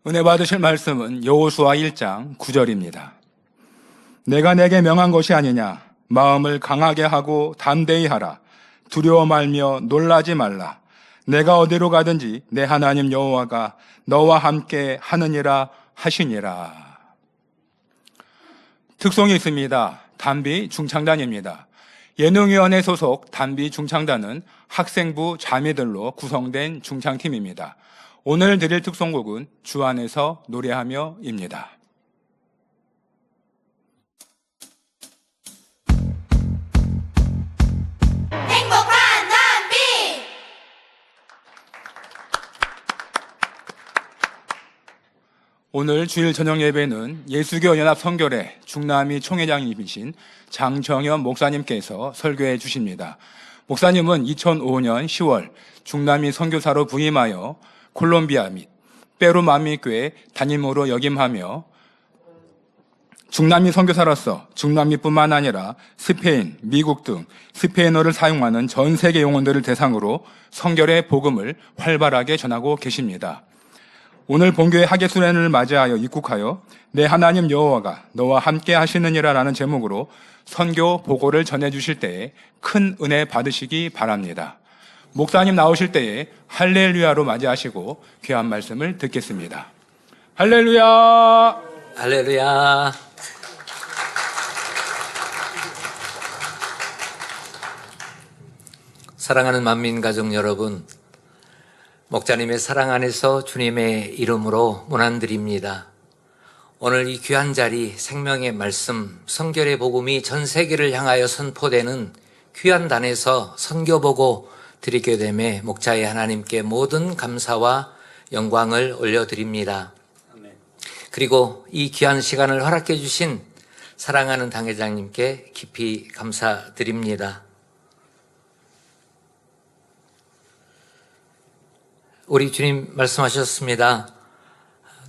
은혜 받으실 말씀은 여호수아 1장 9절입니다. 내가 내게 명한 것이 아니냐. 마음을 강하게 하고 담대히 하라. 두려워 말며 놀라지 말라. 내가 어디로 가든지 내 하나님 여호와가 너와 함께 하느니라 하시니라. 특성이 있습니다. 단비 중창단입니다. 예능위원회 소속 단비 중창단은 학생부 자매들로 구성된 중창팀입니다. 오늘 드릴 특송곡은 주 안에서 노래하며입니다. 행복한 단비! 오늘 주일 저녁 예배는 예수교 연합 선교회 중남미 총회장님이신 장정현 목사님께서 설교해 주십니다. 목사님은 2005년 10월 중남미 선교사로 부임하여 콜롬비아 및 페루 만미교회 담임으로 역임하며 중남미 선교사로서 중남미뿐만 아니라 스페인, 미국 등 스페인어를 사용하는 전 세계 영혼들을 대상으로 선교의 복음을 활발하게 전하고 계십니다. 오늘 본교회 하계수련을 맞이하여 입국하여 내 하나님 여호와가 너와 함께 하시느니라 라는 제목으로 선교 보고를 전해주실 때에 큰 은혜 받으시기 바랍니다. 목사님 나오실 때에 할렐루야로 맞이하시고 귀한 말씀을 듣겠습니다. 할렐루야! 할렐루야. 사랑하는 만민가족 여러분, 목자님의 사랑 안에서 주님의 이름으로 문안드립니다. 오늘 이 귀한 자리, 생명의 말씀, 선결의 복음이 전 세계를 향하여 선포되는 귀한 단에서 선교보고 드리게 됨에 목자의 하나님께 모든 감사와 영광을 올려드립니다. 그리고 이 귀한 시간을 허락해 주신 사랑하는 당회장님께 깊이 감사드립니다. 우리 주님 말씀하셨습니다.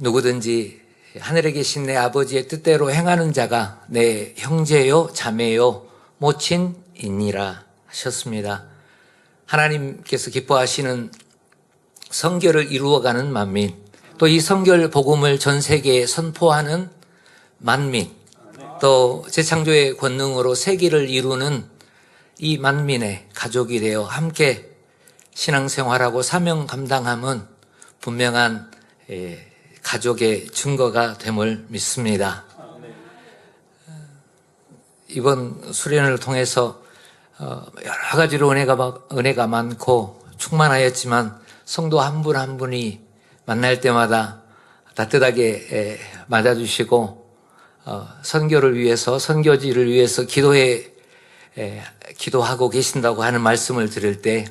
누구든지 하늘에 계신 내 아버지의 뜻대로 행하는 자가 내 형제요 자매요 모친이니라 하셨습니다. 하나님께서 기뻐하시는 선교를 이루어가는 만민, 또 이 선교 복음을 전 세계에 선포하는 만민, 또 재창조의 권능으로 세계를 이루는 이 만민의 가족이 되어 함께 신앙생활하고 사명 감당함은 분명한 가족의 증거가 됨을 믿습니다. 이번 수련을 통해서 여러 가지로 은혜가 많고 충만하였지만 성도 한 분 한 분이 만날 때마다 따뜻하게 맞아주시고 선교를 위해서, 선교지를 위해서 기도하고 계신다고 하는 말씀을 들을 때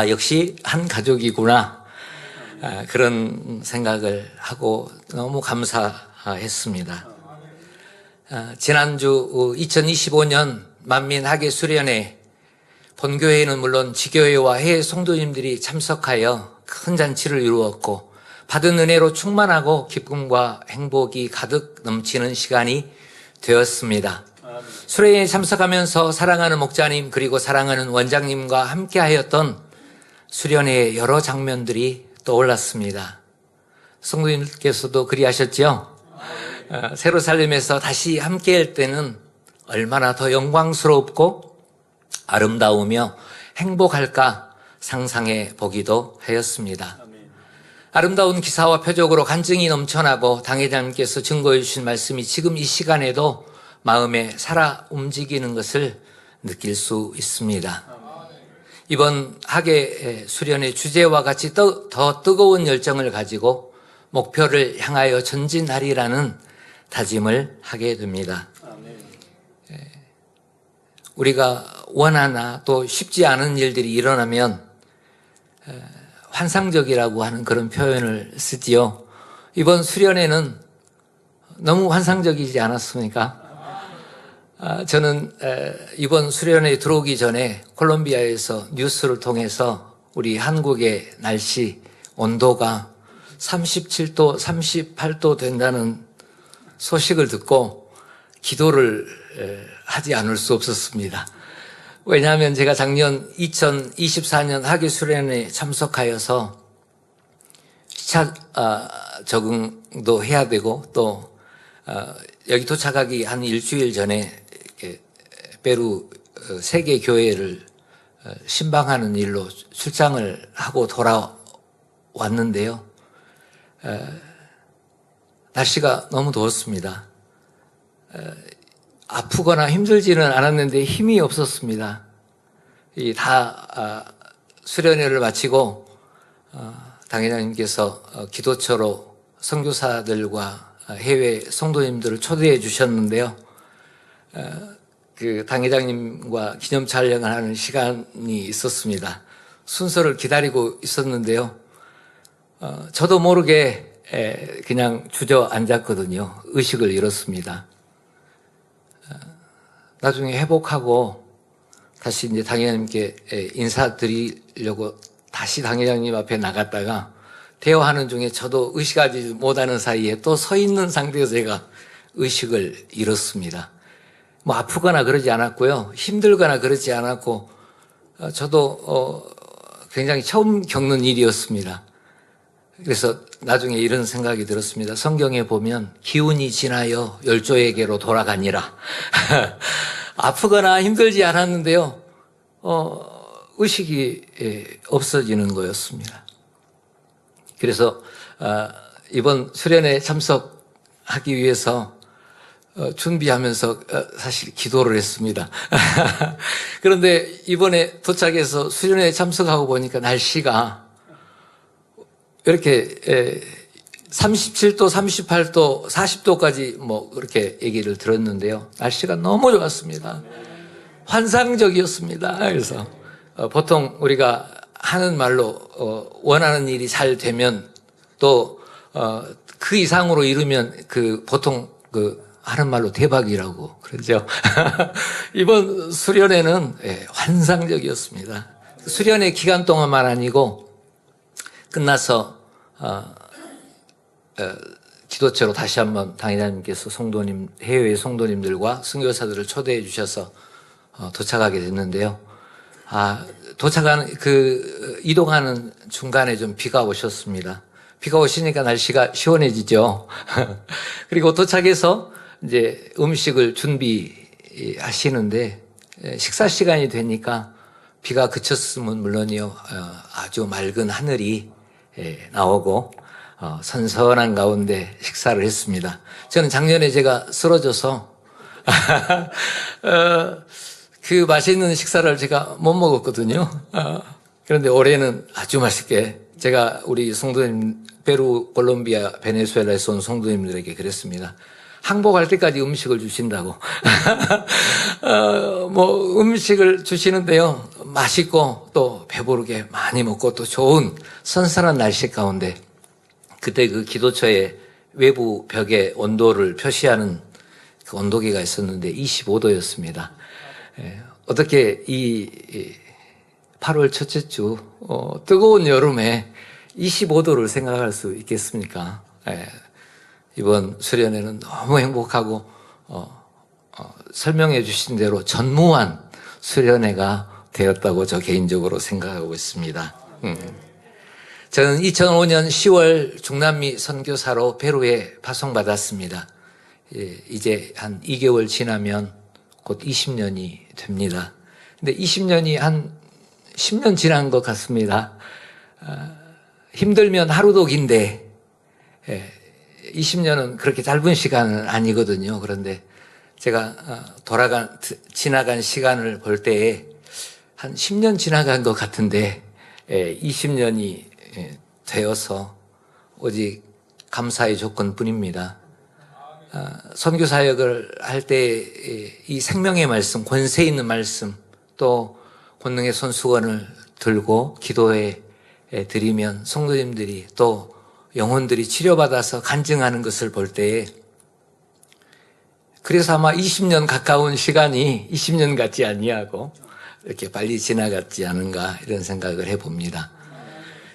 역시 한 가족이구나, 그런 생각을 하고 너무 감사했습니다. 지난주 2025년 만민학예 수련회, 본교회는 물론 지교회와 해외 성도님들이 참석하여 큰 잔치를 이루었고 받은 은혜로 충만하고 기쁨과 행복이 가득 넘치는 시간이 되었습니다. 수련회에 참석하면서 사랑하는 목자님 그리고 사랑하는 원장님과 함께하였던 수련회의 여러 장면들이 떠올랐습니다. 성도님께서도 그리하셨죠? 새로 살림에서 다시 함께할 때는 얼마나 더 영광스럽고 아름다우며 행복할까 상상해 보기도 하였습니다. 아름다운 기사와 표적으로 간증이 넘쳐나고 당회장님께서 증거해 주신 말씀이 지금 이 시간에도 마음에 살아 움직이는 것을 느낄 수 있습니다. 이번 학예 수련의 주제와 같이 더 뜨거운 열정을 가지고 목표를 향하여 전진하리라는 다짐을 하게 됩니다. 우리가 원하나 또 쉽지 않은 일들이 일어나면 환상적이라고 하는 그런 표현을 쓰지요. 이번 수련회는 너무 환상적이지 않았습니까? 저는 이번 수련회에 들어오기 전에 콜롬비아에서 뉴스를 통해서 우리 한국의 날씨 온도가 37도, 38도 된다는 소식을 듣고 기도를 하지 않을 수 없었습니다. 왜냐하면 제가 작년 2024년 학예 수련회에 참석하여서 시차 적응도 해야 되고 또 여기 도착하기 한 일주일 전에 이렇게 페루 세계 교회를 신방하는 일로 출장을 하고 돌아왔는데요. 날씨가 너무 더웠습니다. 아프거나 힘들지는 않았는데 힘이 없었습니다. 다 수련회를 마치고 당회장님께서 기도처로 선교사들과 해외 성도님들을 초대해 주셨는데요. 그 당회장님과 기념 촬영을 하는 시간이 있었습니다. 순서를 기다리고 있었는데요. 저도 모르게 그냥 주저앉았거든요. 의식을 잃었습니다. 나중에 회복하고 다시 이제 당회장님께 인사드리려고 다시 당회장님 앞에 나갔다가 대화하는 중에 저도 의식하지 못하는 사이에 또 서 있는 상태에서 제가 의식을 잃었습니다. 뭐 아프거나 그러지 않았고요. 힘들거나 그러지 않았고 저도 굉장히 처음 겪는 일이었습니다. 그래서 나중에 이런 생각이 들었습니다. 성경에 보면 기운이 지나여 열조에게로 돌아가니라. 아프거나 힘들지 않았는데요. 의식이 없어지는 거였습니다. 그래서 이번 수련회 참석하기 위해서 준비하면서 사실 기도를 했습니다. 그런데 이번에 도착해서 수련회에 참석하고 보니까 날씨가 이렇게 37도, 38도, 40도까지 뭐 그렇게 얘기를 들었는데요. 날씨가 너무 좋았습니다. 환상적이었습니다. 그래서 보통 우리가 하는 말로 원하는 일이 잘 되면 또 그 이상으로 이루면 그 보통 그 하는 말로 대박이라고 그러죠. 이번 수련회는 환상적이었습니다. 수련회 기간 동안만 아니고 끝나서 기도처로 다시 한번 당회장님께서 성도님, 해외 성도님들과 선교사들을 초대해 주셔서 도착하게 됐는데요. 도착하는 이동하는 중간에 좀 비가 오셨습니다. 비가 오시니까 날씨가 시원해지죠. 그리고 도착해서 이제 음식을 준비하시는데 식사 시간이 되니까 비가 그쳤으면 물론이요, 아주 맑은 하늘이 나오고 선선한 가운데 식사를 했습니다. 저는 작년에 제가 쓰러져서 그 맛있는 식사를 제가 못 먹었거든요. 그런데 올해는 아주 맛있게 제가 우리 성도님, 페루, 콜롬비아, 베네수엘라에서 온 성도님들에게 그랬습니다. 항복할 때까지 음식을 주신다고. 뭐 음식을 주시는데요. 맛있고 또 배부르게 많이 먹고 또 좋은 선선한 날씨 가운데 그때 그 기도처의 외부 벽에 온도를 표시하는 그 온도계가 있었는데 25도였습니다. 어떻게 이 8월 첫째 주 뜨거운 여름에 25도를 생각할 수 있겠습니까? 이번 수련회는 너무 행복하고 설명해 주신 대로 전무한 수련회가 되었다고 저 개인적으로 생각하고 있습니다. 저는 2005년 10월 중남미 선교사로 페루에 파송받았습니다. 이제 한 2개월 지나면 곧 20년이 됩니다. 근데 20년이 한 10년 지난 것 같습니다. 힘들면 하루도 긴데 20년은 그렇게 짧은 시간은 아니거든요. 그런데 제가 지나간 시간을 볼 때에 한 10년 지나간 것 같은데 20년이 되어서 오직 감사의 조건뿐입니다. 선교 사역을 할 때 이 생명의 말씀, 권세 있는 말씀, 또 권능의 손수건을 들고 기도해 드리면 성도님들이 또 영혼들이 치료받아서 간증하는 것을 볼 때에 그래서 아마 20년 가까운 시간이 20년 같지 아니하고 이렇게 빨리 지나갔지 않은가 이런 생각을 해봅니다.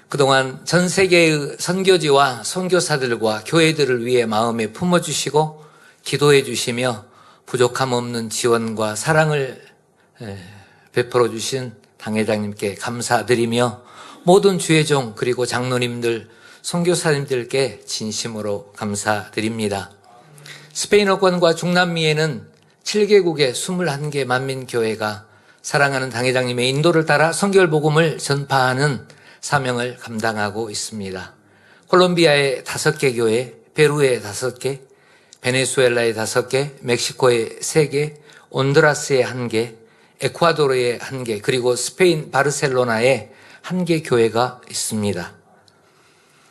그동안 전 세계의 선교지와 선교사들과 교회들을 위해 마음에 품어주시고 기도해 주시며 부족함 없는 지원과 사랑을 베풀어 주신 당회장님께 감사드리며 모든 주의 종 그리고 장로님들, 선교사님들께 진심으로 감사드립니다. 스페인어권과 중남미에는 7개국의 21개 만민교회가 사랑하는 당회장님의 인도를 따라 성결 복음을 전파하는 사명을 감당하고 있습니다. 콜롬비아의 5개 교회, 페루의 5개, 베네수엘라의 5개, 멕시코의 3개, 온두라스의 1개, 에콰도르의 1개, 그리고 스페인 바르셀로나의 1개 교회가 있습니다.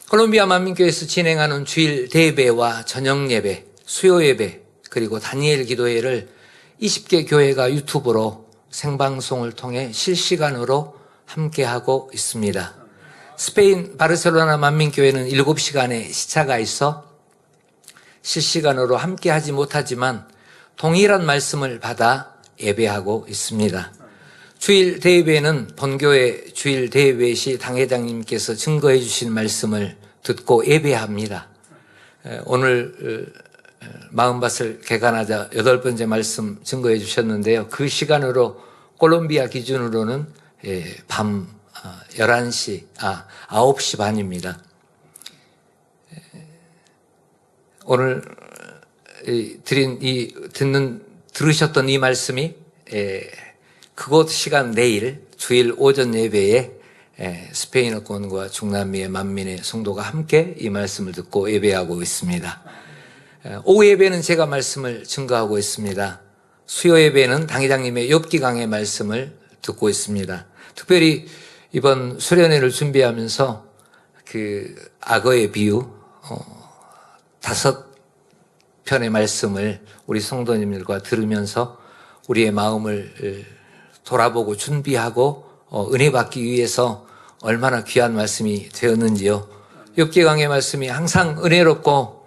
콜롬비아 만민교회에서 진행하는 주일 대예배와 저녁 예배, 수요 예배, 그리고 다니엘 기도회를 20개 교회가 유튜브로 생방송을 통해 실시간으로 함께하고 있습니다. 스페인 바르셀로나 만민교회는 7시간의 시차가 있어 실시간으로 함께하지 못하지만 동일한 말씀을 받아 예배하고 있습니다. 주일 대예배는 본교회 주일 대예배 시 당회장님께서 증거해 주신 말씀을 듣고 예배합니다. 오늘 마음밭을 개관하자 8번째 말씀 증거해 주셨는데요. 그 시간으로 콜롬비아 기준으로는 밤 9시 반입니다. 오늘 들으셨던 이 말씀이 그곳 시간 내일 주일 오전 예배에 스페인어권과 중남미의 만민의 성도가 함께 이 말씀을 듣고 예배하고 있습니다. 오후 예배는 제가 말씀을 증거하고 있습니다. 수요 예배는 당회장님의 욥기 강의 말씀을 듣고 있습니다. 특별히 이번 수련회를 준비하면서 그 악어의 비유 5편의 말씀을 우리 성도님들과 들으면서 우리의 마음을 돌아보고 준비하고 은혜 받기 위해서 얼마나 귀한 말씀이 되었는지요. 욥기 강의 말씀이 항상 은혜롭고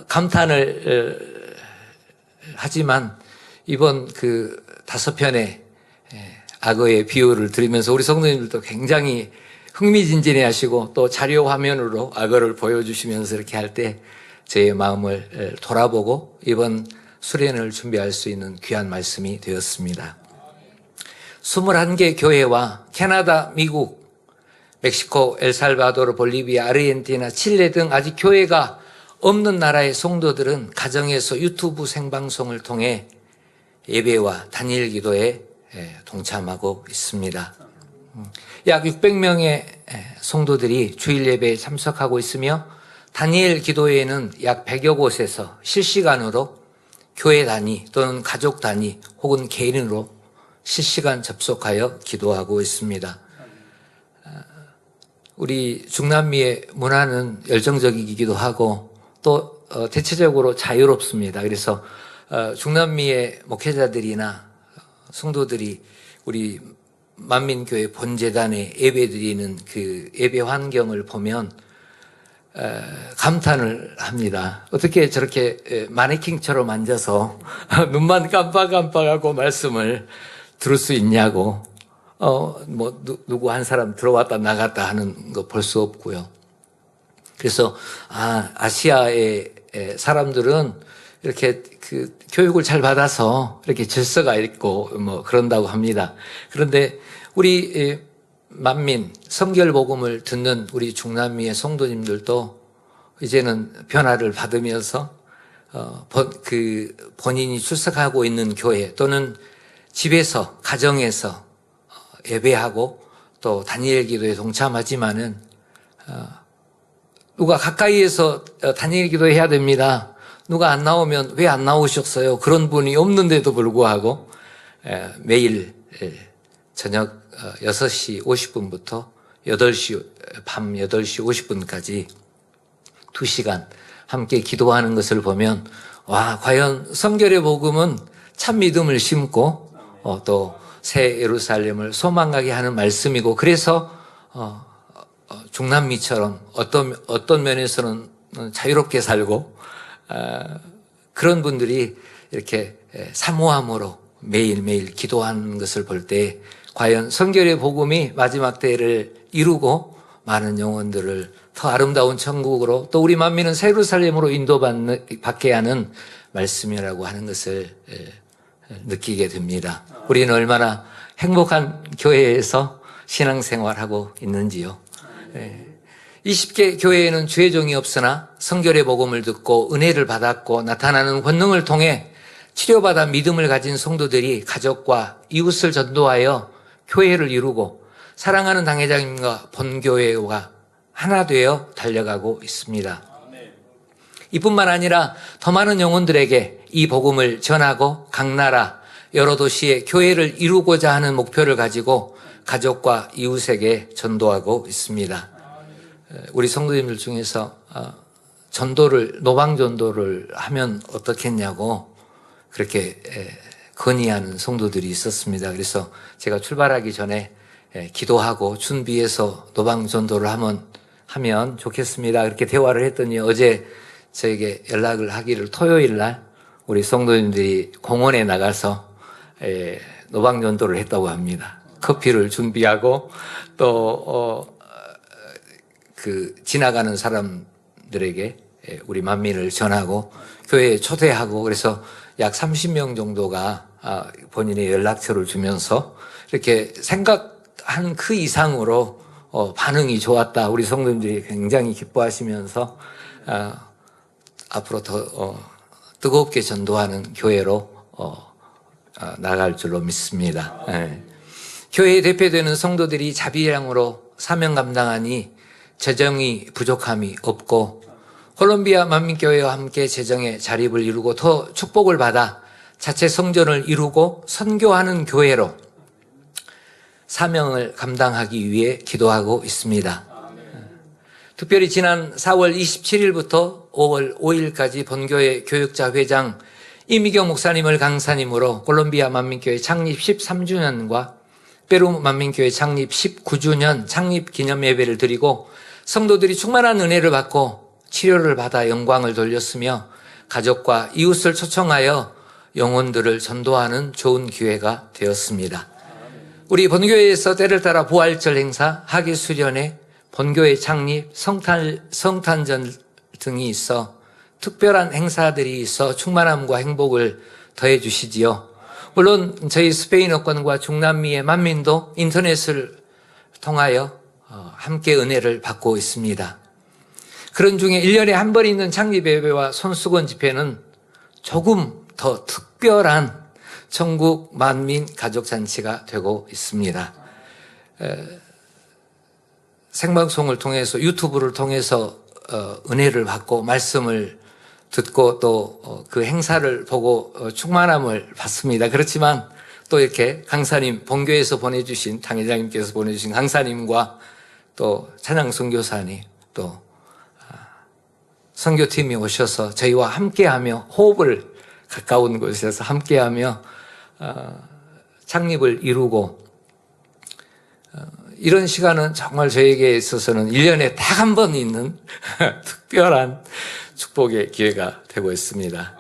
감탄을 하지만 이번 그 5편의 악어의 비유를 들으면서 우리 성도님들도 굉장히 흥미진진해 하시고 또 자료 화면으로 악어를 보여주시면서 이렇게 할 때 제 마음을 돌아보고 이번 수련을 준비할 수 있는 귀한 말씀이 되었습니다. 21개 교회와 캐나다, 미국, 멕시코, 엘살바도르, 볼리비아, 아르헨티나, 칠레 등 아직 교회가 없는 나라의 성도들은 가정에서 유튜브 생방송을 통해 예배와 단일 기도에 동참하고 있습니다. 약 600명의 성도들이 주일 예배에 참석하고 있으며 다니엘 기도회에는 약 100여 곳에서 실시간으로 교회 단위 또는 가족 단위 혹은 개인으로 실시간 접속하여 기도하고 있습니다. 우리 중남미의 문화는 열정적이기도 하고 또 대체적으로 자유롭습니다. 그래서 중남미의 목회자들이나 성도들이 우리 만민교회 본재단에 예배드리는 그 예배 환경을 보면 감탄을 합니다. 어떻게 저렇게 마네킹처럼 앉아서 눈만 깜빡깜빡하고 말씀을 들을 수 있냐고. 누구 한 사람 들어왔다 나갔다 하는 거 볼 수 없고요. 그래서 아시아의 사람들은 이렇게 그 교육을 잘 받아서 이렇게 질서가 있고 그런다고 합니다. 그런데 우리 만민 성결 복음을 듣는 우리 중남미의 성도님들도 이제는 변화를 받으면서 본인이 출석하고 있는 교회 또는 집에서 가정에서 예배하고 또 다니엘 기도에 동참하지만은 누가 가까이에서 다니엘 기도해야 됩니다. 누가 안 나오면 왜 안 나오셨어요? 그런 분이 없는데도 불구하고 매일 저녁 6시 50분부터 밤 8시 50분까지 2시간 함께 기도하는 것을 보면 과연 성결의 복음은 참 믿음을 심고 또 새 예루살렘을 소망하게 하는 말씀이고 그래서 중남미처럼 어떤 면에서는 자유롭게 살고 그런 분들이 이렇게 사모함으로 매일매일 기도하는 것을 볼 때 과연 성결의 복음이 마지막 때를 이루고 많은 영혼들을 더 아름다운 천국으로 또 우리 만민은 새 예루살렘으로 인도받게 하는 말씀이라고 하는 것을 느끼게 됩니다. 우리는 얼마나 행복한 교회에서 신앙생활하고 있는지요. 20개 교회에는 주의 종이 없으나 성결의 복음을 듣고 은혜를 받았고 나타나는 권능을 통해 치료받아 믿음을 가진 성도들이 가족과 이웃을 전도하여 교회를 이루고 사랑하는 당회장님과 본교회가 하나 되어 달려가고 있습니다. 이뿐만 아니라 더 많은 영혼들에게 이 복음을 전하고 각 나라 여러 도시에 교회를 이루고자 하는 목표를 가지고 가족과 이웃에게 전도하고 있습니다. 우리 성도님들 중에서 노방 전도를 하면 어떻겠냐고 그렇게 건의하는 성도들이 있었습니다. 그래서 제가 출발하기 전에 기도하고 준비해서 노방 전도를 하면 좋겠습니다. 그렇게 대화를 했더니 어제 저에게 연락을 하기를 토요일 날 우리 성도님들이 공원에 나가서 노방 전도를 했다고 합니다. 커피를 준비하고 또 지나가는 사람들에게 우리 만민을 전하고 교회에 초대하고 그래서 약 30명 정도가 본인의 연락처를 주면서 이렇게 생각한 그 이상으로 반응이 좋았다. 우리 성도님들이 굉장히 기뻐하시면서 앞으로 더 뜨겁게 전도하는 교회로 나갈 줄로 믿습니다. 교회에 대표되는 성도들이 자비량으로 사명 감당하니 재정이 부족함이 없고 콜롬비아 만민교회와 함께 재정의 자립을 이루고 더 축복을 받아 자체 성전을 이루고 선교하는 교회로 사명을 감당하기 위해 기도하고 있습니다. 특별히 지난 4월 27일부터 5월 5일까지 본교회 교육자 회장 이미경 목사님을 강사님으로 콜롬비아 만민교회 창립 13주년과 페루 만민교회 창립 19주년 창립 기념 예배를 드리고 성도들이 충만한 은혜를 받고 치료를 받아 영광을 돌렸으며 가족과 이웃을 초청하여 영혼들을 전도하는 좋은 기회가 되었습니다. 우리 본교회에서 때를 따라 부활절 행사, 학예 수련회, 본교회 창립, 성탄절 등이 있어 특별한 행사들이 있어 충만함과 행복을 더해 주시지요. 물론 저희 스페인어권과 중남미의 만민도 인터넷을 통하여 함께 은혜를 받고 있습니다. 그런 중에 1년에 한 번 있는 창립예배와 손수건 집회는 조금 더 특별한 전국 만민 가족잔치가 되고 있습니다. 생방송을 통해서 유튜브를 통해서 은혜를 받고 말씀을 듣고 또 그 행사를 보고 충만함을 받습니다. 그렇지만 또 이렇게 강사님, 본교에서 보내주신 당회장님께서 보내주신 강사님과 또 찬양 선교사님 또 선교팀이 오셔서 저희와 함께하며 호흡을 가까운 곳에서 함께하며 창립을 이루고 이런 시간은 정말 저에게 있어서는 1년에 딱 한 번 있는 특별한 축복의 기회가 되고 있습니다.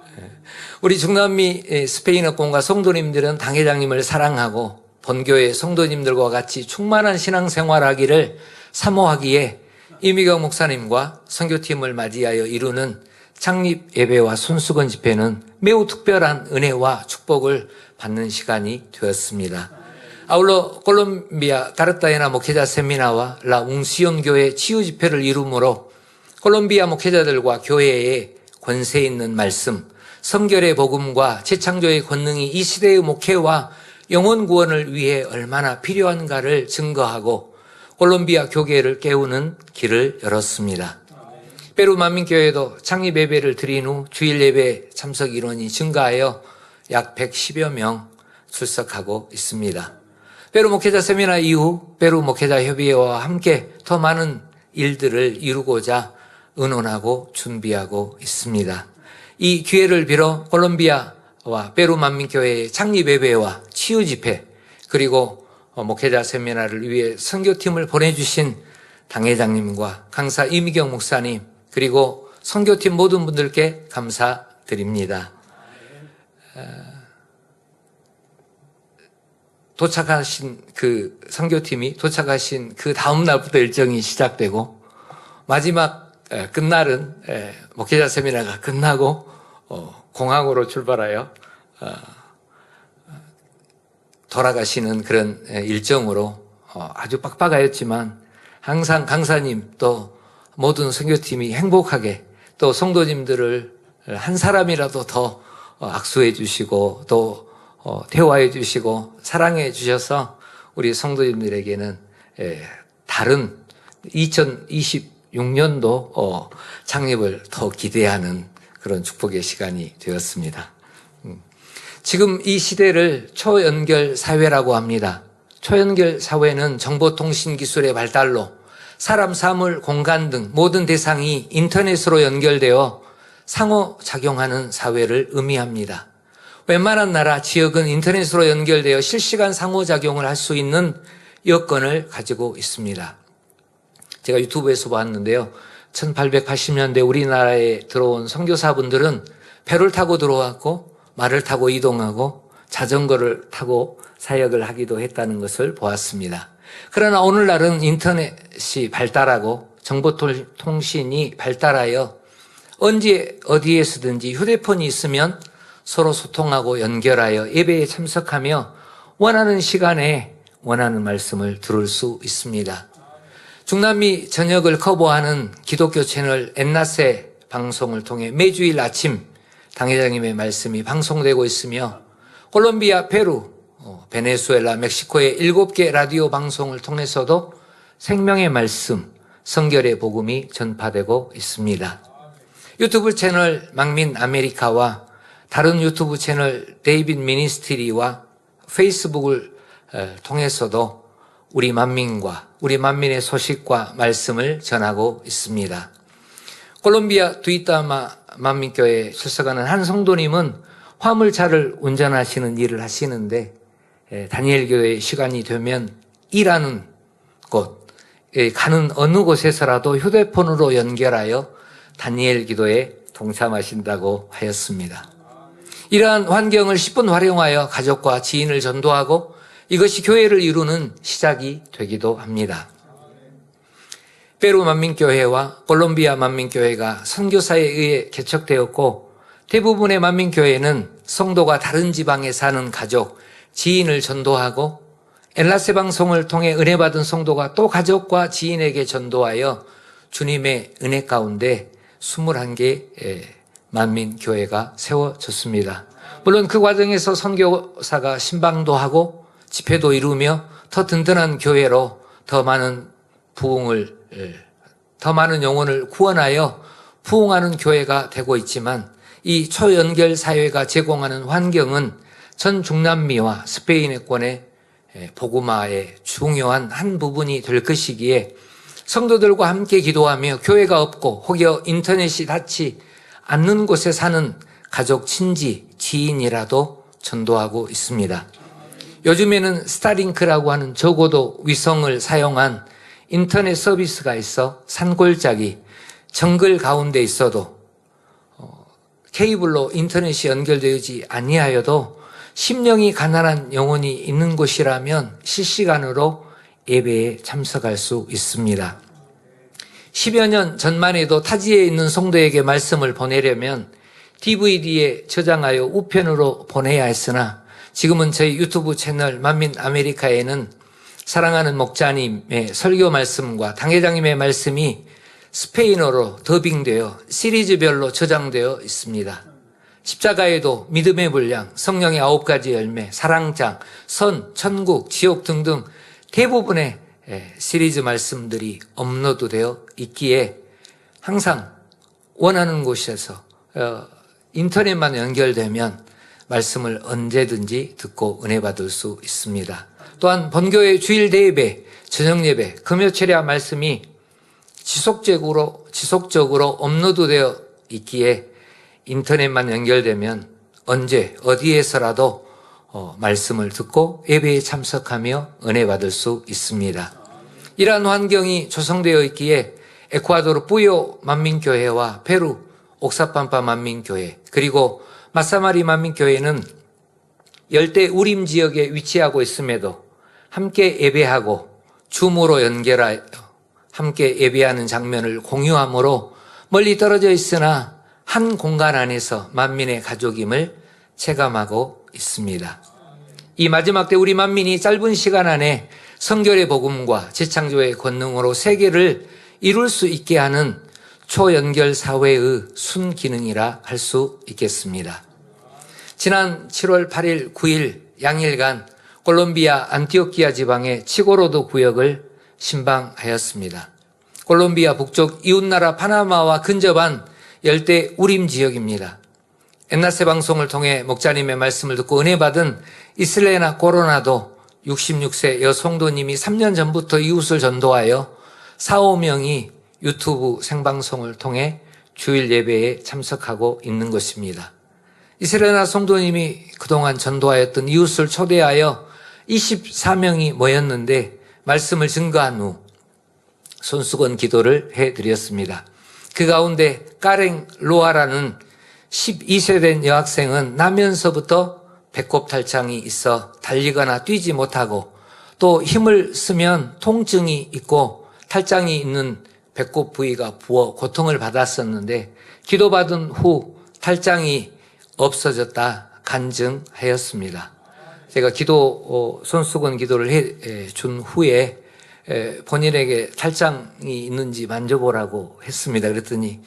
우리 중남미 스페인어권과 성도님들은 당회장님을 사랑하고 본교회 성도님들과 같이 충만한 신앙생활하기를 사모하기에 이미경 목사님과 선교팀을 맞이하여 이루는 창립 예배와 손수건 집회는 매우 특별한 은혜와 축복을 받는 시간이 되었습니다. 아울러 콜롬비아 가르타헤나 목회자 세미나와 라웅시온 교회 치유 집회를 이루므로 콜롬비아 목회자들과 교회에 권세 있는 말씀, 성결의 복음과 재창조의 권능이 이 시대의 목회와 영혼 구원을 위해 얼마나 필요한가를 증거하고 콜롬비아 교계를 깨우는 길을 열었습니다. 페루 만민교회도 창립 예배를 드린 후 주일 예배 참석 인원이 증가하여 약 110여 명 출석하고 있습니다. 페루 목회자 세미나 이후 페루 목회자 협의회와 함께 더 많은 일들을 이루고자 의논하고 준비하고 있습니다. 이 기회를 빌어 콜롬비아와 페루 만민교회의 창립 예배와 치유 집회 그리고 목회자 세미나를 위해 선교팀을 보내주신 당회장님과 강사 이미경 목사님 그리고 선교팀 모든 분들께 감사드립니다. 도착하신 그 선교팀이 도착하신 그 다음 날부터 일정이 시작되고 마지막 끝날은 목회자 세미나가 끝나고 공항으로 출발하여 돌아가시는 그런 일정으로 아주 빡빡하였지만 항상 강사님 또 모든 선교팀이 행복하게 또 성도님들을 한 사람이라도 더 악수해 주시고 또 대화해 주시고 사랑해 주셔서 우리 성도님들에게는 다른 2026년도 창립을 더 기대하는 그런 축복의 시간이 되었습니다. 지금 이 시대를 초연결 사회라고 합니다. 초연결 사회는 정보통신 기술의 발달로 사람, 사물, 공간 등 모든 대상이 인터넷으로 연결되어 상호작용하는 사회를 의미합니다. 웬만한 나라, 지역은 인터넷으로 연결되어 실시간 상호작용을 할 수 있는 여건을 가지고 있습니다. 제가 유튜브에서 봤는데요. 1880년대 우리나라에 들어온 선교사분들은 배를 타고 들어왔고 말을 타고 이동하고 자전거를 타고 사역을 하기도 했다는 것을 보았습니다. 그러나 오늘날은 인터넷이 발달하고 정보통신이 발달하여 언제 어디에서든지 휴대폰이 있으면 서로 소통하고 연결하여 예배에 참석하며 원하는 시간에 원하는 말씀을 들을 수 있습니다. 중남미 전역을 커버하는 기독교 채널 엔라세 방송을 통해 매주일 아침 당회장님의 말씀이 방송되고 있으며 콜롬비아, 페루, 베네수엘라, 멕시코의 7개 라디오 방송을 통해서도 생명의 말씀, 성결의 복음이 전파되고 있습니다. 유튜브 채널 망민 아메리카와 다른 유튜브 채널 데이빗 미니스트리와 페이스북을 통해서도 우리 만민과 우리 만민의 소식과 말씀을 전하고 있습니다. 콜롬비아 두이타마 만민교회에 출석하는 한 성도님은 화물차를 운전하시는 일을 하시는데 다니엘 교회 시간이 되면 일하는 곳, 가는 어느 곳에서라도 휴대폰으로 연결하여 다니엘 기도에 동참하신다고 하였습니다. 이러한 환경을 10분 활용하여 가족과 지인을 전도하고 이것이 교회를 이루는 시작이 되기도 합니다. 페루 만민교회와 콜롬비아 만민교회가 선교사에 의해 개척되었고 대부분의 만민교회는 성도가 다른 지방에 사는 가족, 지인을 전도하고 엔라세 방송을 통해 은혜 받은 성도가 또 가족과 지인에게 전도하여 주님의 은혜 가운데 21개 만민교회가 세워졌습니다. 물론 그 과정에서 선교사가 신방도 하고 집회도 이루며 더 든든한 교회로 더 많은 영혼을 구원하여 부흥하는 교회가 되고 있지만 이 초연결 사회가 제공하는 환경은 전 중남미와 스페인해권의 복음화의 중요한 한 부분이 될 것이기에 성도들과 함께 기도하며 교회가 없고 혹여 인터넷이 닿지 않는 곳에 사는 가족, 친지, 지인이라도 전도하고 있습니다. 요즘에는 스타링크라고 하는 저고도 위성을 사용한 인터넷 서비스가 있어 산골짜기, 정글 가운데 있어도 케이블로 인터넷이 연결되지 아니하여도 심령이 가난한 영혼이 있는 곳이라면 실시간으로 예배에 참석할 수 있습니다. 10여 년 전만 해도 타지에 있는 성도에게 말씀을 보내려면 DVD에 저장하여 우편으로 보내야 했으나 지금은 저희 유튜브 채널 만민 아메리카에는 사랑하는 목자님의 설교 말씀과 당회장님의 말씀이 스페인어로 더빙되어 시리즈별로 저장되어 있습니다. 십자가에도 믿음의 분량, 성령의 9가지 열매, 사랑장, 선, 천국, 지옥 등등 대부분의 시리즈 말씀들이 업로드되어 있기에 항상 원하는 곳에서 인터넷만 연결되면 말씀을 언제든지 듣고 은혜 받을 수 있습니다. 또한 본교회 주일 대예배, 저녁 예배, 금요철야 말씀이 지속적으로 업로드되어 있기에 인터넷만 연결되면 언제 어디에서라도 말씀을 듣고 예배에 참석하며 은혜 받을 수 있습니다. 이러한 환경이 조성되어 있기에 에콰도르 뿌요 만민교회와 페루 옥사팜파 만민교회 그리고 마사마리 만민교회는 열대 우림 지역에 위치하고 있음에도 함께 예배하고 줌으로 연결하여 함께 예배하는 장면을 공유함으로 멀리 떨어져 있으나 한 공간 안에서 만민의 가족임을 체감하고 있습니다. 이 마지막 때 우리 만민이 짧은 시간 안에 성결의 복음과 재창조의 권능으로 세계를 이룰 수 있게 하는 초연결 사회의 순기능이라 할 수 있겠습니다. 지난 7월 8일, 9일 양일간 콜롬비아 안티오키아 지방의 치고로드 구역을 심방하였습니다. 콜롬비아 북쪽 이웃나라 파나마와 근접한 열대 우림 지역입니다. 엔나세 방송을 통해 목자님의 말씀을 듣고 은혜받은 이슬레나 코로나도 66세 여성도님이 3년 전부터 이웃을 전도하여 4, 5명이 유튜브 생방송을 통해 주일 예배에 참석하고 있는 것입니다. 이슬레나 성도님이 그동안 전도하였던 이웃을 초대하여 24명이 모였는데 말씀을 증거한 후 손수건 기도를 해드렸습니다. 그 가운데 까랭 로아라는 12세 된 여학생은 나면서부터 배꼽 탈장이 있어 달리거나 뛰지 못하고 또 힘을 쓰면 통증이 있고 탈장이 있는 배꼽 부위가 부어 고통을 받았었는데 기도받은 후 탈장이 없어졌다 간증하였습니다. 제가 손수건 기도를 해 준 후에 본인에게 탈장이 있는지 만져보라고 했습니다. 그랬더니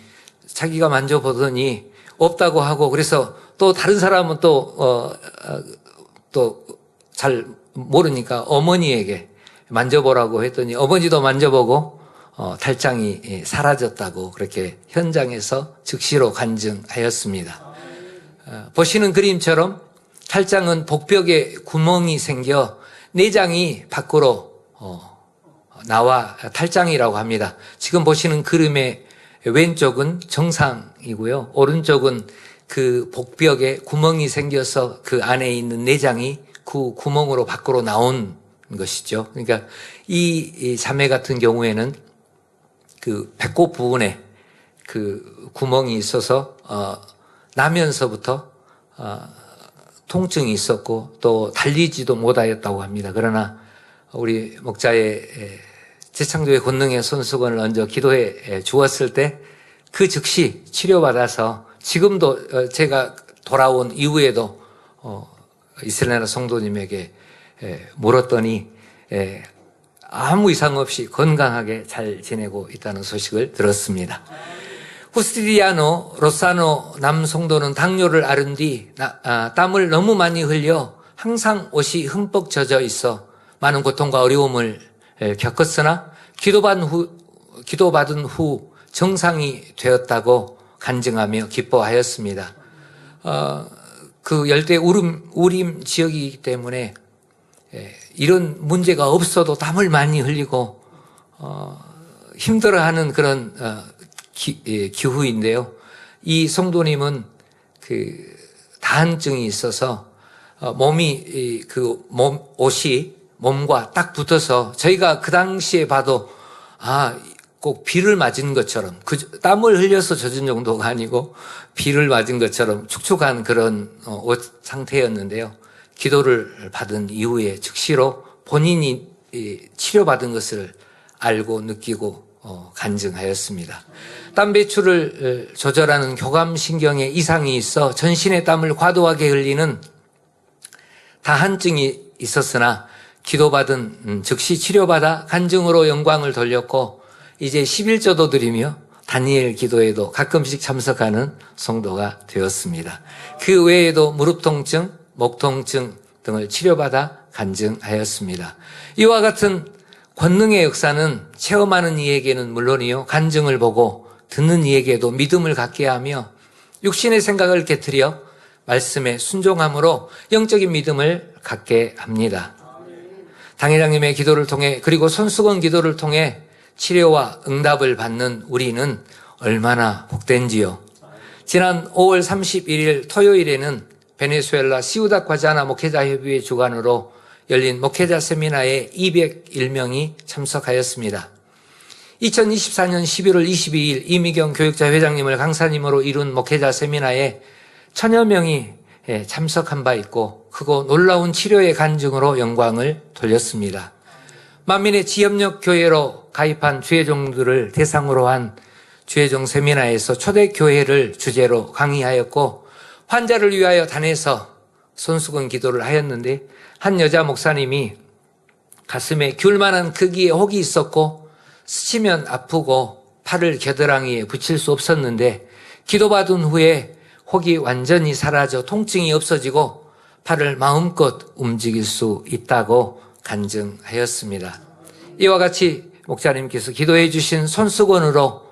자기가 만져보더니 없다고 하고, 그래서 또 다른 사람은 또 잘 모르니까 어머니에게 만져보라고 했더니 어머니도 만져보고 탈장이 사라졌다고 그렇게 현장에서 즉시로 간증하였습니다. 보시는 그림처럼 탈장은 복벽에 구멍이 생겨 내장이 밖으로 나와 탈장이라고 합니다. 지금 보시는 그림의 왼쪽은 정상이고요. 오른쪽은 그 복벽에 구멍이 생겨서 그 안에 있는 내장이 그 구멍으로 밖으로 나온 것이죠. 그러니까 이 자매 같은 경우에는 그 배꼽 부분에 그 구멍이 있어서 나면서부터 통증이 있었고 또 달리지도 못하였다고 합니다. 그러나 우리 목자의 재창조의 권능의 손수건을 얹어 기도해 주었을 때 그 즉시 치료받아서 지금도 제가 돌아온 이후에도 이슬레나 성도님에게 물었더니 아무 이상 없이 건강하게 잘 지내고 있다는 소식을 들었습니다. 후스티디아노 로사노 남성도는 당뇨를 앓은 뒤 땀을 너무 많이 흘려 항상 옷이 흠뻑 젖어 있어 많은 고통과 어려움을 겪었으나 기도받은 후 정상이 되었다고 간증하며 기뻐하였습니다. 그 열대 우림 지역이기 때문에 이런 문제가 없어도 땀을 많이 흘리고 힘들어하는 그런 기후인데요. 이 성도님은 그 다한증이 있어서 옷이 몸과 딱 붙어서 저희가 그 당시에 봐도 꼭 비를 맞은 것처럼 땀을 흘려서 젖은 정도가 아니고 비를 맞은 것처럼 축축한 그런 옷 상태였는데요. 기도를 받은 이후에 즉시로 본인이 치료받은 것을 알고 느끼고 간증하였습니다. 땀 배출을 조절하는 교감신경에 이상이 있어 전신의 땀을 과도하게 흘리는 다한증이 있었으나 기도받은 즉시 치료받아 간증으로 영광을 돌렸고 이제 11조도 드리며 다니엘 기도에도 가끔씩 참석하는 성도가 되었습니다. 그 외에도 무릎 통증, 목 통증 등을 치료받아 간증하였습니다. 이와 같은 권능의 역사는 체험하는 이에게는 물론이요, 간증을 보고 듣는 이에게도 믿음을 갖게 하며 육신의 생각을 깨트려 말씀에 순종함으로 영적인 믿음을 갖게 합니다. 당회장님의 기도를 통해 그리고 손수건 기도를 통해 치료와 응답을 받는 우리는 얼마나 복된지요. 지난 5월 31일 토요일에는 베네수엘라 시우닥 과자나 목회자 협의회 주관으로 열린 목회자 세미나에 201명이 참석하였습니다. 2024년 11월 22일 이미경 교육자 회장님을 강사님으로 이룬 목회자 세미나에 1000여 명이 참석한 바 있고 크고 놀라운 치료의 간증으로 영광을 돌렸습니다. 만민의 지협력 교회로 가입한 주회종들을 대상으로 한 주회종 세미나에서 초대교회를 주제로 강의하였고 환자를 위하여 단에서 손수건 기도를 하였는데 한 여자 목사님이 가슴에 귤만한 크기의 혹이 있었고 스치면 아프고 팔을 겨드랑이에 붙일 수 없었는데 기도받은 후에 혹이 완전히 사라져 통증이 없어지고 팔을 마음껏 움직일 수 있다고 간증하였습니다. 이와 같이 목사님께서 기도해 주신 손수건으로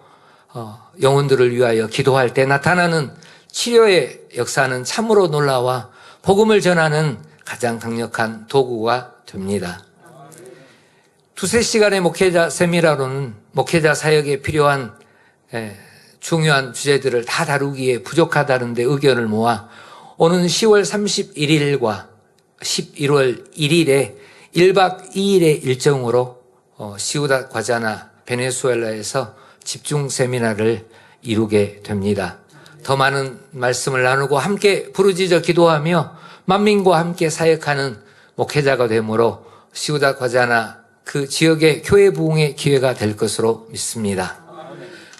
영혼들을 위하여 기도할 때 나타나는 치료의 역사는 참으로 놀라와 복음을 전하는 가장 강력한 도구가 됩니다. 두세 시간의 목회자 세미나로는 목회자 사역에 필요한 중요한 주제들을 다 다루기에 부족하다는데 의견을 모아 오는 10월 31일과 11월 1일에 1박 2일의 일정으로 시우다 과자나 베네수엘라에서 집중 세미나를 이루게 됩니다. 더 많은 말씀을 나누고 함께 부르짖어 기도하며 만민과 함께 사역하는 목회자가 되므로 시우다 과자나 그 지역의 교회 부흥의 기회가 될 것으로 믿습니다.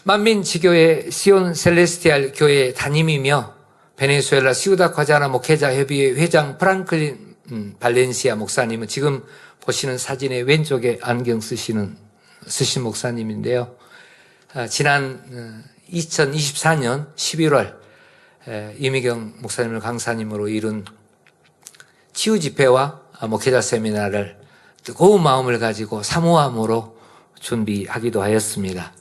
만민 지교회 시온 셀레스티알 교회 담임이며 베네수엘라 시우다 과자나 목회자 협의회 회장 프랑클린 발렌시아 목사님은 지금 보시는 사진의 왼쪽에 안경 쓰신 목사님인데요. 지난 2024년 11월 이미경 목사님을 강사님으로 이룬 치유 집회와 목회자 세미나를 뜨거운 마음을 가지고 사모함으로 준비하기도 하였습니다.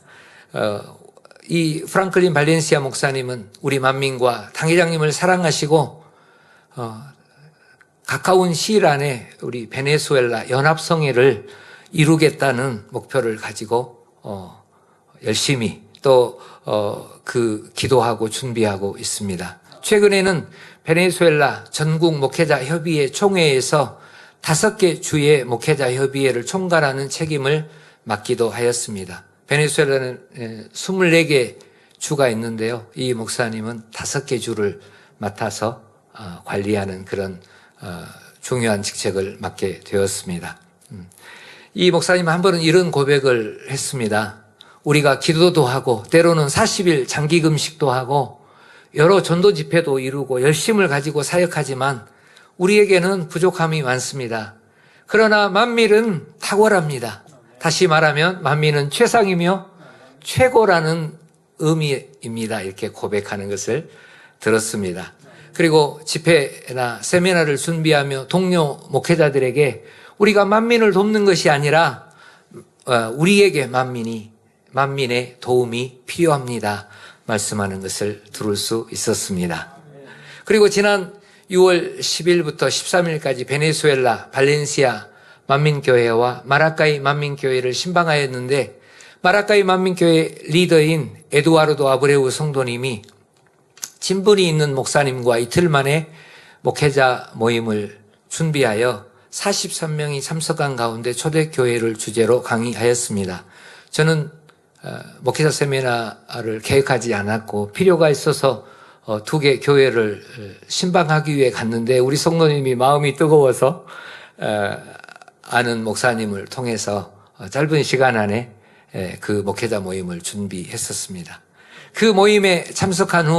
이 프랑클린 발렌시아 목사님은 우리 만민과 당회장님을 사랑하시고 가까운 시일 안에 우리 베네수엘라 연합성회를 이루겠다는 목표를 가지고 열심히 또 기도하고 준비하고 있습니다. 최근에는 베네수엘라 전국 목회자 협의회 총회에서 5개 주의 목회자 협의회를 총괄하는 책임을 맡기도 하였습니다. 베네수엘라는 24개 주가 있는데요. 이 목사님은 5개 주를 맡아서 관리하는 그런 중요한 직책을 맡게 되었습니다. 이 목사님 한 번은 이런 고백을 했습니다. 우리가 기도도 하고 때로는 40일 장기 금식도 하고 여러 전도 집회도 이루고 열심을 가지고 사역하지만 우리에게는 부족함이 많습니다. 그러나 만민은 탁월합니다. 다시 말하면 만민은 최상이며 최고라는 의미입니다. 이렇게 고백하는 것을 들었습니다. 그리고 집회나 세미나를 준비하며 동료 목회자들에게 우리가 만민을 돕는 것이 아니라 우리에게 만민의 도움이 필요합니다. 말씀하는 것을 들을 수 있었습니다. 그리고 지난 6월 10일부터 13일까지 베네수엘라 발렌시아 만민교회와 마라카이 만민교회를 신방하였는데 마라카이 만민교회 리더인 에두아르도 아브레우 성도님이 친분이 있는 목사님과 이틀 만에 목회자 모임을 준비하여 43명이 참석한 가운데 초대교회를 주제로 강의하였습니다. 저는 목회자 세미나를 계획하지 않았고 필요가 있어서 2개 교회를 신방하기 위해 갔는데 우리 성도님이 마음이 뜨거워서 아는 목사님을 통해서 짧은 시간 안에 그 목회자 모임을 준비했었습니다. 그 모임에 참석한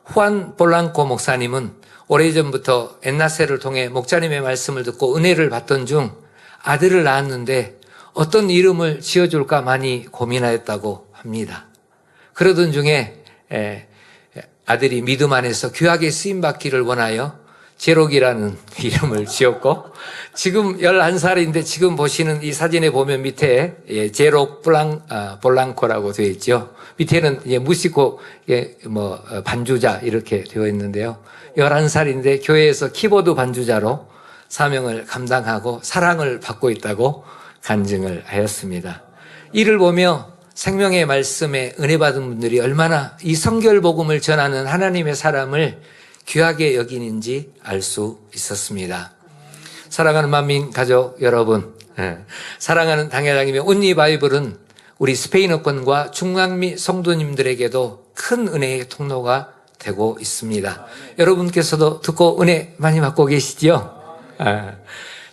후안 볼랑코 목사님은 오래전부터 엔나세를 통해 목자님의 말씀을 듣고 은혜를 받던 중 아들을 낳았는데 어떤 이름을 지어줄까 많이 고민하였다고 합니다. 그러던 중에 아들이 믿음 안에서 귀하게 쓰임받기를 원하여 제록이라는 이름을 지었고 지금 11살인데 지금 보시는 이 사진에 보면 밑에 제록 볼랑코라고 되어 있죠. 밑에는 무시코 반주자 이렇게 되어 있는데요. 11살인데 교회에서 키보드 반주자로 사명을 감당하고 사랑을 받고 있다고 간증을 하였습니다. 이를 보며 생명의 말씀에 은혜 받은 분들이 얼마나 이 성결 복음을 전하는 하나님의 사람을 귀하게 여기는지 알 수 있었습니다. 사랑하는 만민 가족 여러분, 사랑하는 당회장님의 온리 바이블은 우리 스페인어권과 중남미 성도님들에게도 큰 은혜의 통로가 되고 있습니다. 여러분께서도 듣고 은혜 많이 받고 계시지요?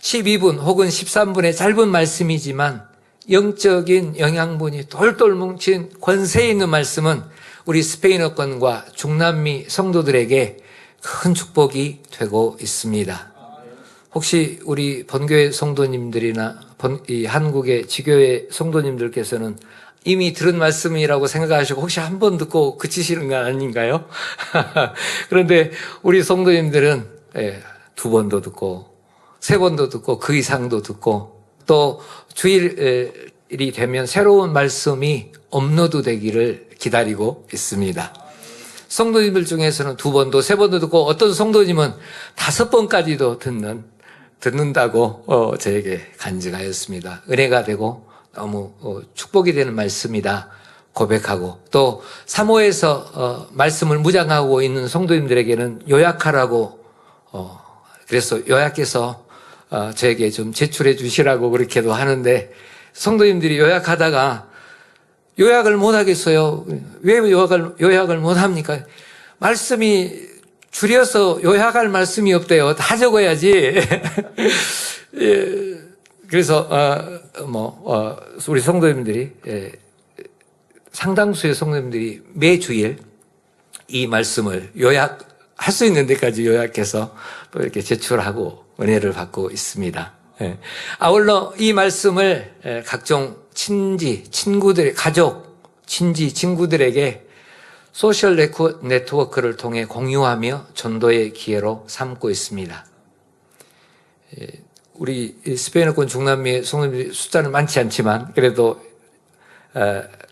12분 혹은 13분의 짧은 말씀이지만 영적인 영양분이 똘똘 뭉친 권세 있는 말씀은 우리 스페인어권과 중남미 성도들에게 큰 축복이 되고 있습니다. 혹시 우리 본교회 성도님들이나 이 한국의 지교회 성도님들께서는 이미 들은 말씀이라고 생각하시고 혹시 한 번 듣고 그치시는 건 아닌가요? 그런데 우리 성도님들은 두 번도 듣고 세 번도 듣고 그 이상도 듣고 또 주일이 되면 새로운 말씀이 업로드 되기를 기다리고 있습니다. 성도님들 중에서는 두 번도 세 번도 듣고 어떤 성도님은 5번까지도 듣는다고 저에게 간증하였습니다. 은혜가 되고 너무 축복이 되는 말씀이다 고백하고, 또 사모에서 말씀을 묵상하고 있는 성도님들에게는 요약하라고 그래서 요약해서 저에게 좀 제출해 주시라고 그렇게도 하는데, 성도님들이 요약하다가 요약을 못 하겠어요. 왜 요약을 못 합니까? 말씀이 줄여서 요약할 말씀이 없대요. 다 적어야지. 예, 그래서 우리 성도님들이 상당수의 성도님들이 매주일 이 말씀을 요약할 수 있는 데까지 요약해서 또 이렇게 제출하고 은혜를 받고 있습니다. 예. 아울러 이 말씀을 각종 친구들, 가족, 친구들에게 소셜 네트워크를 통해 공유하며 전도의 기회로 삼고 있습니다. 우리 스페인어권 중남미 성도님들이 숫자는 많지 않지만 그래도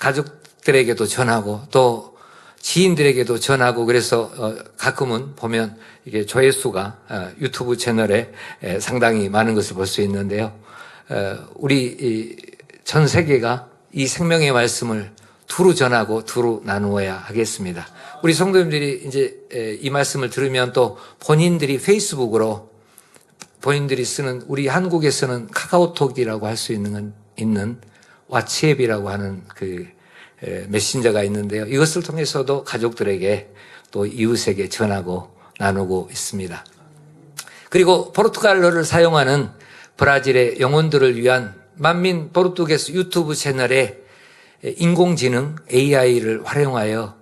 가족들에게도 전하고 또 지인들에게도 전하고, 그래서 가끔은 보면 이게 조회수가 유튜브 채널에 상당히 많은 것을 볼 수 있는데요. 우리 전 세계가 이 생명의 말씀을 두루 전하고 두루 나누어야 하겠습니다. 우리 성도님들이 이제 이 말씀을 들으면 또 본인들이 페이스북으로 본인들이 쓰는, 우리 한국에서는 카카오톡이라고 할 수 있는 왓츠앱이라고 하는 그 메신저가 있는데요. 이것을 통해서도 가족들에게 또 이웃에게 전하고 나누고 있습니다. 그리고 포르투갈어를 사용하는 브라질의 영혼들을 위한 만민 포르투게스 유튜브 채널에 인공지능 AI를 활용하여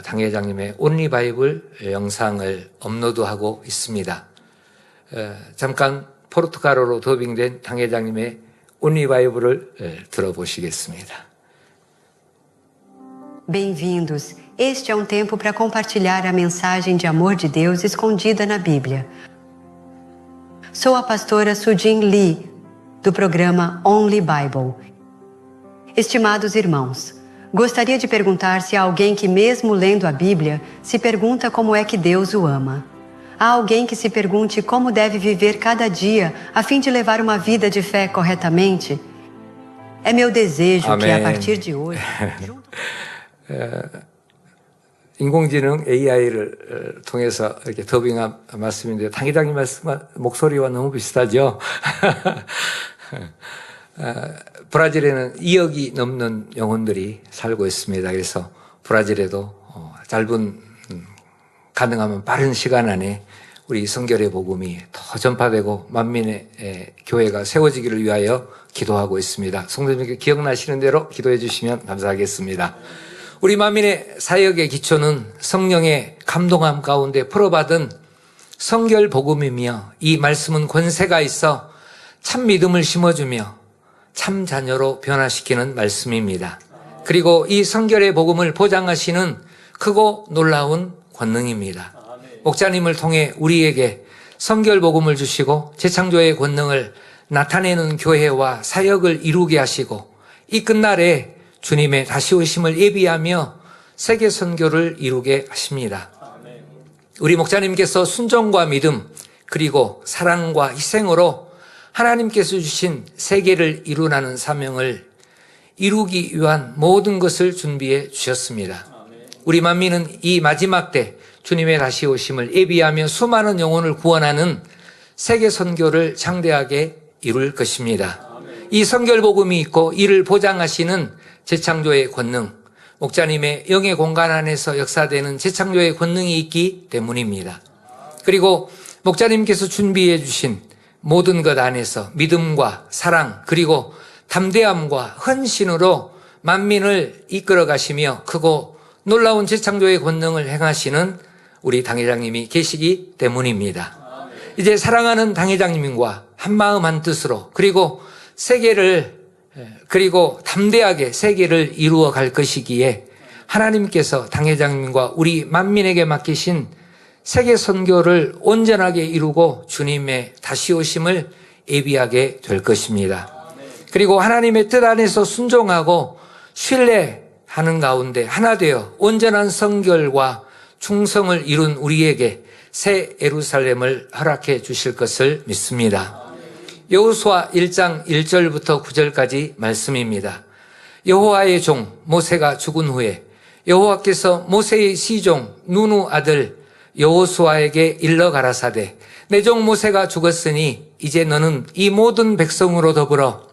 당회장님의 온리 바이블 영상을 업로드하고 있습니다. 잠깐 포르투갈어로 더빙된 당회장님의 온리 바이블을 들어보시겠습니다. Bem-vindos. Este é um tempo para compartilhar a mensagem de amor de Deus escondida na Bíblia. Sou a pastora Sujin Lee, do programa Only Bible. Estimados irmãos, gostaria de perguntar se há alguém que, mesmo lendo a Bíblia, se pergunta como é que Deus o ama. Há alguém que se pergunte como deve viver cada dia a fim de levar uma vida de fé corretamente? É meu desejo que, a partir de hoje... 인공지능 AI를 통해서 이렇게 더빙한 말씀인데, 당회장님 말씀 목소리와 너무 비슷하죠? 브라질에는 2억이 넘는 영혼들이 살고 있습니다. 그래서 브라질에도 짧은, 가능하면 빠른 시간 안에 우리 성결의 복음이 더 전파되고 만민의 교회가 세워지기를 위하여 기도하고 있습니다. 성도님께 기억나시는 대로 기도해 주시면 감사하겠습니다. 우리 만민의 사역의 기초는 성령의 감동함 가운데 풀어받은 성결 복음이며, 이 말씀은 권세가 있어 참 믿음을 심어주며 참 자녀로 변화시키는 말씀입니다. 그리고 이 성결의 복음을 보장하시는 크고 놀라운 권능입니다. 목자님을 통해 우리에게 성결 복음을 주시고 재창조의 권능을 나타내는 교회와 사역을 이루게 하시고, 이 끝날에 주님의 다시 오심을 예비하며 세계 선교를 이루게 하십니다. 우리 목자님께서 순종과 믿음 그리고 사랑과 희생으로 하나님께서 주신 세계를 이루라는 사명을 이루기 위한 모든 것을 준비해 주셨습니다. 우리 만민은 이 마지막 때 주님의 다시 오심을 예비하며 수많은 영혼을 구원하는 세계 선교를 장대하게 이룰 것입니다. 이 성결 복음이 있고 이를 보장하시는 재창조의 권능, 목자님의 영의 공간 안에서 역사되는 재창조의 권능이 있기 때문입니다. 그리고 목자님께서 준비해 주신 모든 것 안에서 믿음과 사랑 그리고 담대함과 헌신으로 만민을 이끌어 가시며 크고 놀라운 재창조의 권능을 행하시는 우리 당회장님이 계시기 때문입니다. 이제 사랑하는 당회장님과 한마음 한뜻으로 그리고 담대하게 세계를 이루어 갈 것이기에 하나님께서 당회장님과 우리 만민에게 맡기신 세계 선교를 온전하게 이루고 주님의 다시 오심을 예비하게 될 것입니다. 그리고 하나님의 뜻 안에서 순종하고 신뢰하는 가운데 하나 되어 온전한 성결과 충성을 이룬 우리에게 새 예루살렘을 허락해 주실 것을 믿습니다. 여호수아 1장 1절부터 9절까지 말씀입니다. 여호와의 종 모세가 죽은 후에 여호와께서 모세의 시종 누누 아들 여호수아에게 일러 가라사대 내 종 모세가 죽었으니 이제 너는 이 모든 백성으로 더불어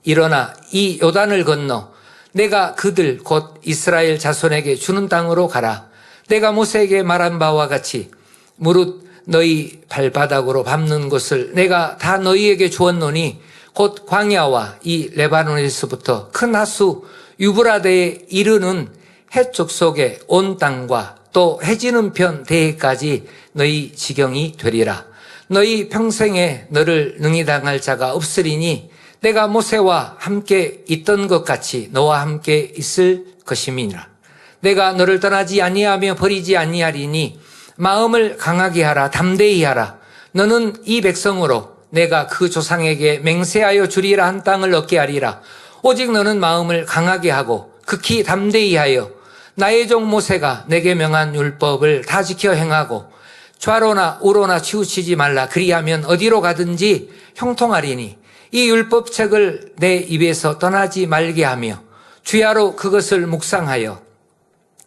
일어나 이 요단을 건너 내가 그들 곧 이스라엘 자손에게 주는 땅으로 가라. 내가 모세에게 말한 바와 같이 무릇 너희 발바닥으로 밟는 곳을 내가 다 너희에게 주었노니 곧 광야와 이 레바논에서부터 큰 하수 유브라데에 이르는 해쪽 속에 온 땅과 또 해지는 편 대해까지 너희 지경이 되리라. 너희 평생에 너를 능히 당할 자가 없으리니 내가 모세와 함께 있던 것 같이 너와 함께 있을 것임이니라. 내가 너를 떠나지 아니하며 버리지 아니하리니 마음을 강하게 하라. 담대히 하라. 너는 이 백성으로 내가 그 조상에게 맹세하여 주리라 한 땅을 얻게 하리라. 오직 너는 마음을 강하게 하고 극히 담대히 하여 나의 종 모세가 내게 명한 율법을 다 지켜 행하고 좌로나 우로나 치우치지 말라. 그리하면 어디로 가든지 형통하리니 이 율법책을 내 입에서 떠나지 말게 하며 주야로 그것을 묵상하여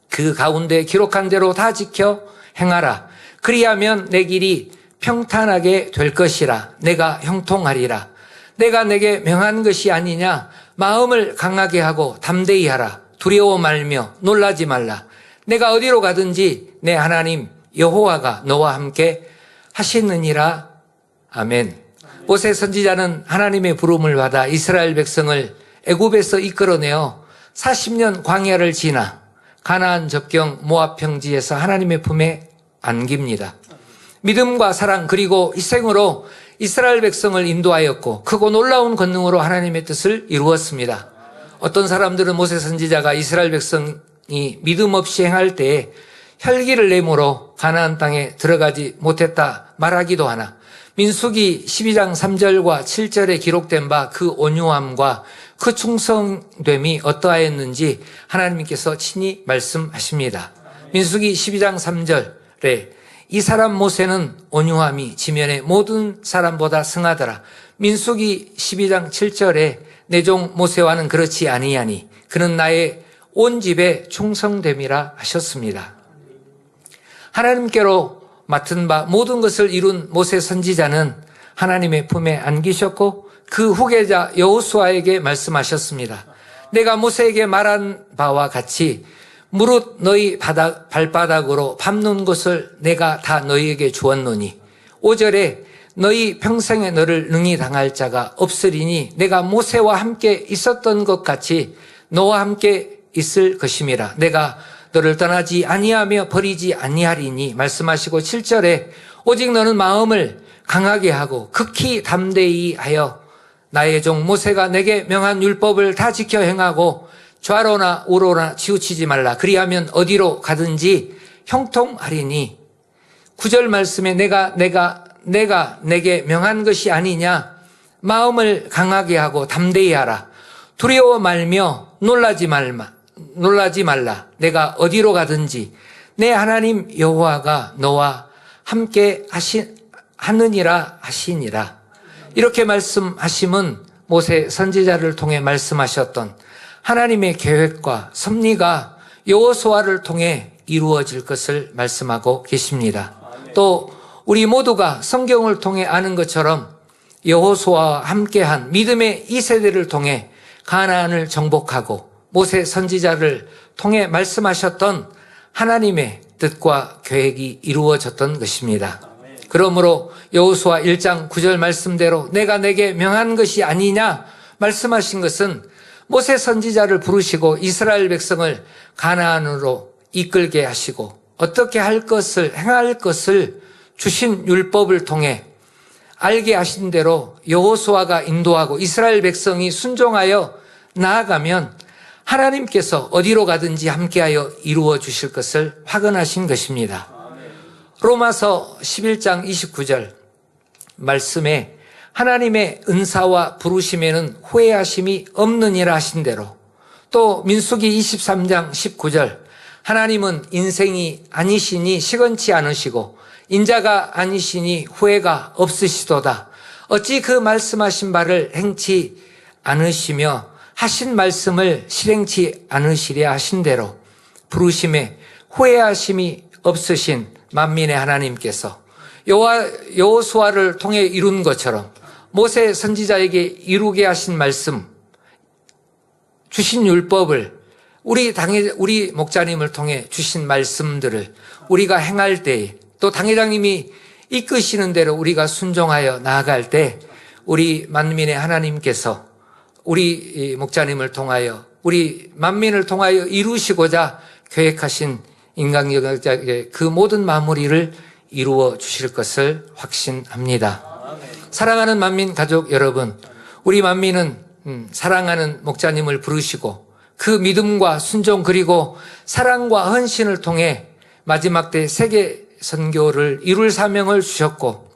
그 가운데 기록한 대로 다 지켜 행하라. 그리하면 내 길이 평탄하게 될 것이라. 내가 형통하리라. 내가 내게 명한 것이 아니냐. 마음을 강하게 하고 담대히 하라. 두려워 말며 놀라지 말라. 내가 어디로 가든지 내 하나님 여호와가 너와 함께 하시느니라. 아멘. 모세 선지자는 하나님의 부름을 받아 이스라엘 백성을 애굽에서 이끌어내어 40년 광야를 지나 가나안 접경 모압 평지에서 하나님의 품에 안깁니다. 믿음과 사랑 그리고 희생으로 이스라엘 백성을 인도하였고 크고 놀라운 권능으로 하나님의 뜻을 이루었습니다. 어떤 사람들은 모세 선지자가 이스라엘 백성이 믿음 없이 행할 때에 혈기를 내므로 가나안 땅에 들어가지 못했다 말하기도 하나 민수기 12장 3절과 7절에 기록된 바 그 온유함과 그 충성됨이 어떠하였는지 하나님께서 친히 말씀하십니다. 민수기 12장 3절에 이 사람 모세는 온유함이 지면의 모든 사람보다 승하더라. 민수기 12장 7절에 내 종 모세와는 그렇지 아니하니 그는 나의 온 집에 충성됨이라 하셨습니다. 하나님께로 맡은 바 모든 것을 이룬 모세 선지자는 하나님의 품에 안기셨고 그 후계자 여호수아에게 말씀하셨습니다. 내가 모세에게 말한 바와 같이 무릇 너희 발바닥으로 밟는 것을 내가 다 너희에게 주었노니 5절에 너희 평생에 너를 능히 당할 자가 없으리니 내가 모세와 함께 있었던 것 같이 너와 함께 있을 것임이라. 내가 너를 떠나지 아니하며 버리지 아니하리니 말씀하시고 7절에 오직 너는 마음을 강하게 하고 극히 담대히 하여 나의 종 모세가 내게 명한 율법을 다 지켜 행하고 좌로나 우로나 치우치지 말라. 그리하면 어디로 가든지 형통하리니 9절 말씀에 내가 내게 명한 것이 아니냐. 마음을 강하게 하고 담대히 하라. 두려워 말며 놀라지 말라. 내가 어디로 가든지 내 하나님 여호와가 너와 함께 하느니라 하시니라. 이렇게 말씀하심은 모세 선지자를 통해 말씀하셨던 하나님의 계획과 섭리가 여호수아를 통해 이루어질 것을 말씀하고 계십니다. 또 우리 모두가 성경을 통해 아는 것처럼 여호수아와 함께한 믿음의 이 세대를 통해 가나안을 정복하고 모세 선지자를 통해 말씀하셨던 하나님의 뜻과 계획이 이루어졌던 것입니다. 그러므로 여호수아 1장 9절 말씀대로 내가 내게 명한 것이 아니냐 말씀하신 것은 모세 선지자를 부르시고 이스라엘 백성을 가나안으로 이끌게 하시고 어떻게 행할 것을 주신 율법을 통해 알게 하신 대로 여호수아가 인도하고 이스라엘 백성이 순종하여 나아가면 하나님께서 어디로 가든지 함께하여 이루어 주실 것을 확언하신 것입니다. 로마서 11장 29절 말씀에 하나님의 은사와 부르심에는 후회하심이 없느니라 하신 대로, 또 민수기 23장 19절 하나님은 인생이 아니시니 시건치 않으시고 인자가 아니시니 후회가 없으시도다. 어찌 그 말씀하신 바를 행치 않으시며 하신 말씀을 실행치 않으시랴 하신 대로 부르심에 후회하심이 없으신 만민의 하나님께서 여호수아를 통해 이룬 것처럼 모세 선지자에게 이루게 하신 말씀, 주신 율법을 우리 목자님을 통해 주신 말씀들을 우리가 행할 때에, 또 당회장님이 이끄시는 대로 우리가 순종하여 나아갈 때 우리 만민의 하나님께서 우리 목자님을 통하여 우리 만민을 통하여 이루시고자 계획하신 인간역의 그 모든 마무리를 이루어 주실 것을 확신합니다. 사랑하는 만민 가족 여러분, 우리 만민은 사랑하는 목자님을 부르시고 그 믿음과 순종 그리고 사랑과 헌신을 통해 마지막 때 세계 선교를 이룰 사명을 주셨고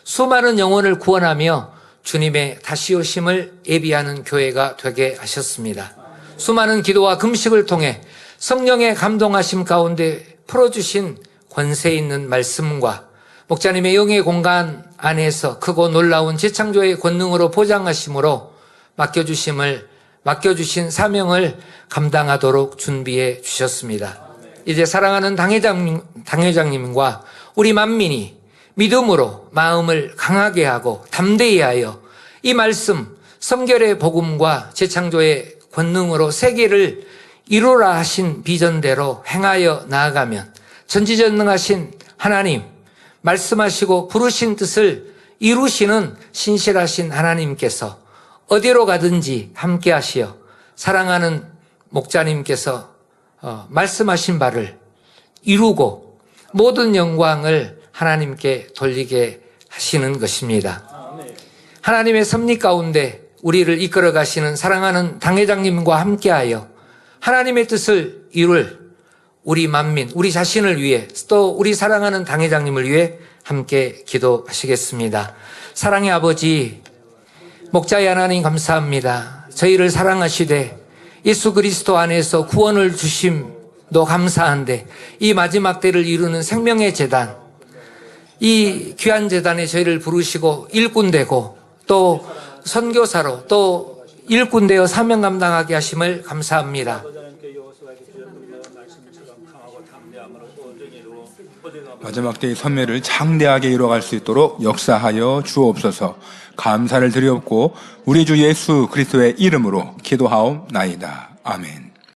수많은 영혼을 구원하며 주님의 다시 오심을 예비하는 교회가 되게 하셨습니다. 수많은 기도와 금식을 통해 성령의 감동하심 가운데 풀어주신 권세 있는 말씀과 목자님의 영의 공간 안에서 크고 놀라운 재창조의 권능으로 보장하심으로 맡겨주신 사명을 감당하도록 준비해 주셨습니다. 이제 사랑하는 당회장님과 우리 만민이 믿음으로 마음을 강하게 하고 담대히 하여 이 말씀, 성결의 복음과 재창조의 권능으로 세계를 이루라 하신 비전대로 행하여 나아가면 전지전능하신 하나님, 말씀하시고 부르신 뜻을 이루시는 신실하신 하나님께서 어디로 가든지 함께 하시어 사랑하는 목자님께서 말씀하신 바를 이루고 모든 영광을 하나님께 돌리게 하시는 것입니다. 하나님의 섭리 가운데 우리를 이끌어 가시는 사랑하는 당회장님과 함께하여 하나님의 뜻을 이룰 우리 만민, 우리 자신을 위해 또 우리 사랑하는 당회장님을 위해 함께 기도하시겠습니다. 사랑의 아버지, 목자의 하나님 감사합니다. 저희를 사랑하시되 예수 그리스도 안에서 구원을 주심도 감사한데 이 마지막 때를 이루는 생명의 제단, 이 귀한 제단에 저희를 부르시고 일꾼 되고 또 선교사로 또 일꾼 되어 사명 감당하게 하심을 감사합니다. 마지막 때의 선매를 장대하게 이뤄갈 수 있도록 역사하여 주옵소서. 감사를 드리옵고 우리 주 예수 그리스도의 이름으로 기도하옵나이다. 아멘.